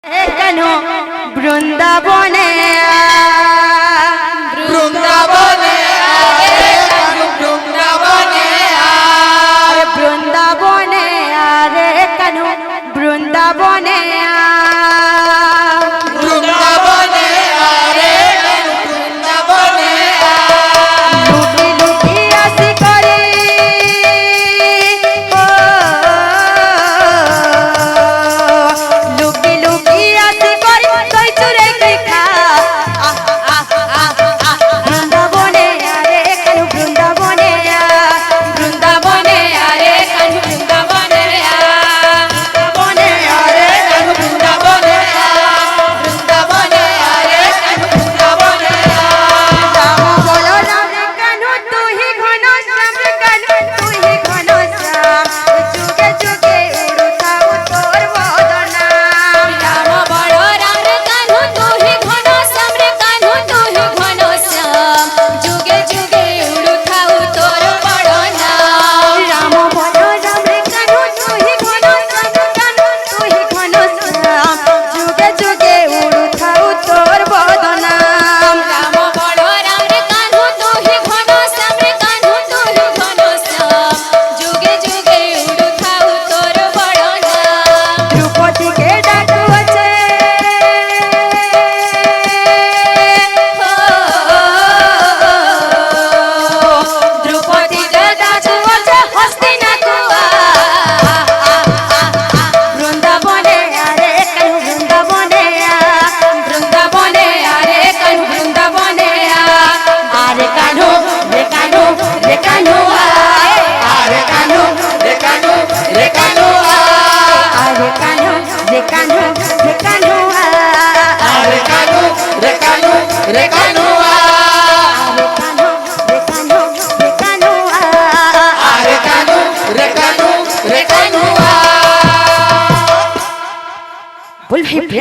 কেন বৃন্দাবনে বৃন্দাবনে বৃন্দাবনে বৃন্দাবনে আরে কেন বৃন্দাবনে বৃন্দাবনে আরে বৃন্দাবনে লুকি লুকি আসি করে লুকি লুকি আসি করে কই চুরে কি খা বৃন্দাবনে আরে কেন বৃন্দাবনে বৃন্দাবনে আরে বৃন্দাবনে বৃন্দাবনে আরে বৃন্দাবনে বৃন্দাবনে আরে বৃন্দাবনে রাম বলো রাম কেন তুই ঘন শ্যাম কেন তুই ঘন শ্যাম যুগে যুগে উড়ুথাও তোর বদনা রাম বড় রাম কানু তুহি ঘন শ্যাম রে কানু তুহি ঘন শ্যাম যুগে যুগে উড়ুথাউ তোর বড় নাম রাম বলো রাম কেন তুই ঘন শ্যাম কেন তুই ঘন শ্যাম যুগে যুগে উড়ুথাও তোর বদনা রাম বড় রাম রে কানু তুহি ঘন শ্যাম রে কানু তুহি ঘন শ্যাম যুগে যুগে উড়ুথাউ তোর বড় নাম দ্রৌপদীকে ডাকুছে দ্রৌপদী ডাকুছে হস্তিনাপুর বৃন্দাবনে আরে কেন বৃন্দাবনে বৃন্দাবনে আরে কানু বৃন্দাবনে আরে কানো রে কানো রে কানো আরে কানু রে কানু রে কানু আরে কানো রে কানো রে কানো আরে কানু রে কানু রে কানু আরে কানো রে কানো রে কানো আরে কানু রে কানু রে কানু বল ভাই প্রেম